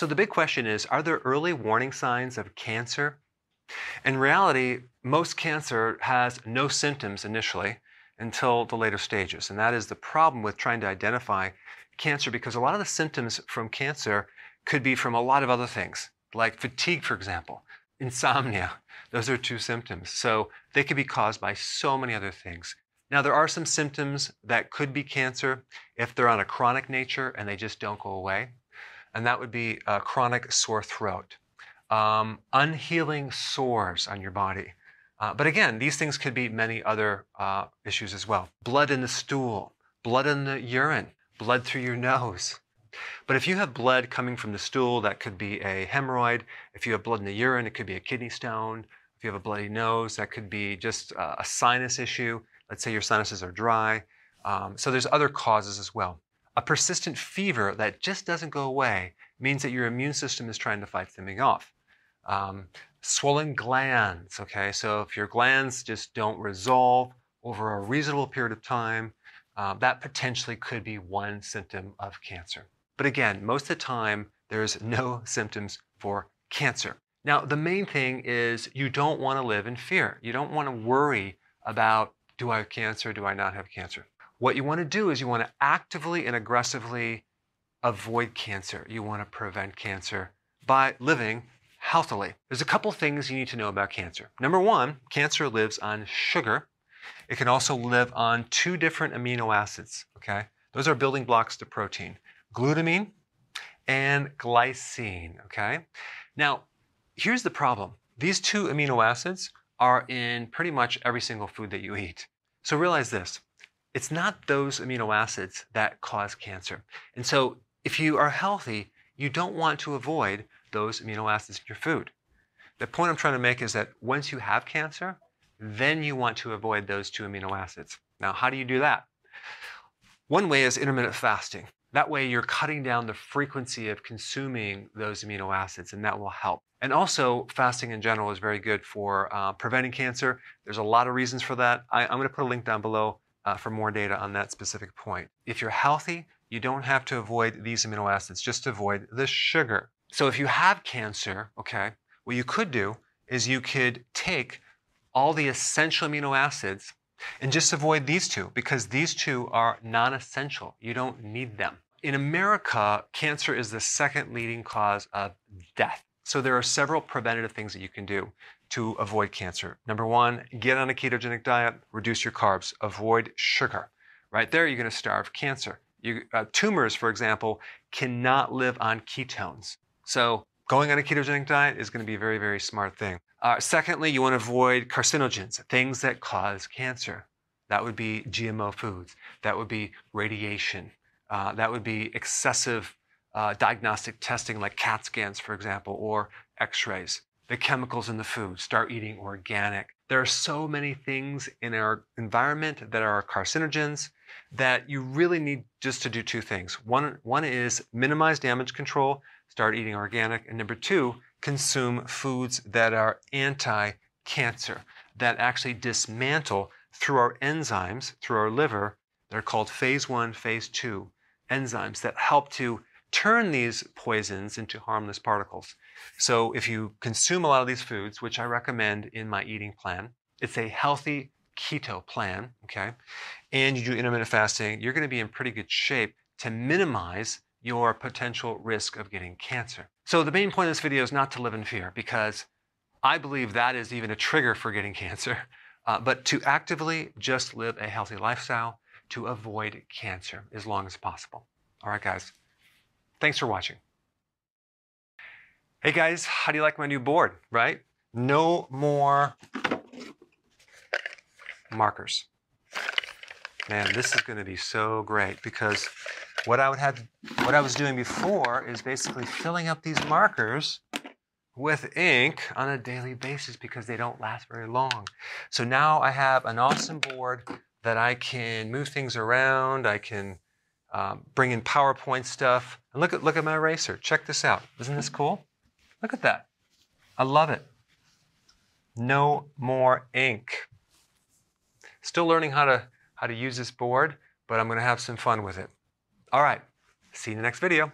So the big question is, are there early warning signs of cancer? In reality, most cancer has no symptoms initially until the later stages. And that is the problem with trying to identify cancer, because a lot of the symptoms from cancer could be from a lot of other things, like fatigue, for example, insomnia. Those are two symptoms. So they could be caused by so many other things. Now, there are some symptoms that could be cancer if they're on a chronic nature and they just don't go away. And that would be a chronic sore throat, unhealing sores on your body. But again, these things could be many other issues as well. Blood in the stool, blood in the urine, blood through your nose. But if you have blood coming from the stool, that could be a hemorrhoid. If you have blood in the urine, it could be a kidney stone. If you have a bloody nose, that could be just a sinus issue. Let's say your sinuses are dry. So there's other causes as well. A persistent fever that just doesn't go away means that your immune system is trying to fight something off. Swollen glands, okay? So if your glands just don't resolve over a reasonable period of time, that potentially could be one symptom of cancer. But again, most of the time, there's no symptoms for cancer. Now, the main thing is you don't want to live in fear. You don't want to worry about, do I have cancer? Do I not have cancer? What you want to do is you want to actively and aggressively avoid cancer. You want to prevent cancer by living healthily. There's a couple things you need to know about cancer. Number one, cancer lives on sugar. It can also live on two different amino acids, okay? Those are building blocks to protein, glutamine and glycine, okay? Now, here's the problem. These two amino acids are in pretty much every single food that you eat. So realize this. It's not those amino acids that cause cancer. And so if you are healthy, you don't want to avoid those amino acids in your food. The point I'm trying to make is that once you have cancer, then you want to avoid those two amino acids. Now, how do you do that? One way is intermittent fasting. That way you're cutting down the frequency of consuming those amino acids, and that will help. And also, fasting in general is very good for preventing cancer. There's a lot of reasons for that. I'm going to put a link down below for more data on that specific point. If you're healthy, you don't have to avoid these amino acids, just avoid the sugar. So if you have cancer, okay, what you could do is you could take all the essential amino acids and just avoid these two, because these two are non-essential. You don't need them. In America, cancer is the second leading cause of death. So there are several preventative things that you can do to avoid cancer. Number one, get on a ketogenic diet, reduce your carbs, avoid sugar. Right there, you're going to starve cancer. Tumors, for example, cannot live on ketones. So going on a ketogenic diet is going to be a very, very smart thing. Secondly, you want to avoid carcinogens, things that cause cancer. That would be GMO foods. That would be radiation. That would be excessive diagnostic testing like CAT scans, for example, or x-rays. The chemicals in the food, start eating organic. There are so many things in our environment that are carcinogens that you really need just to do two things. One is minimize damage control, start eating organic. And number two, consume foods that are anti-cancer, that actually dismantle through our enzymes, through our liver. They're called phase 1, phase 2 enzymes that help to turn these poisons into harmless particles. So if you consume a lot of these foods, which I recommend in my eating plan, it's a healthy keto plan, okay? And you do intermittent fasting, you're going to be in pretty good shape to minimize your potential risk of getting cancer. So the main point of this video is not to live in fear, because I believe that is even a trigger for getting cancer, but to actively just live a healthy lifestyle to avoid cancer as long as possible. All right, guys. Thanks for watching. Hey guys, how do you like my new board, right? No more markers. Man, this is going to be so great, because what I was doing before is basically filling up these markers with ink on a daily basis because they don't last very long. So now I have an awesome board that I can move things around. I can bring in PowerPoint stuff. And look at my eraser. Check this out. Isn't this cool? Look at that. I love it. No more ink. Still learning how to use this board, but I'm going to have some fun with it. All right. See you in the next video.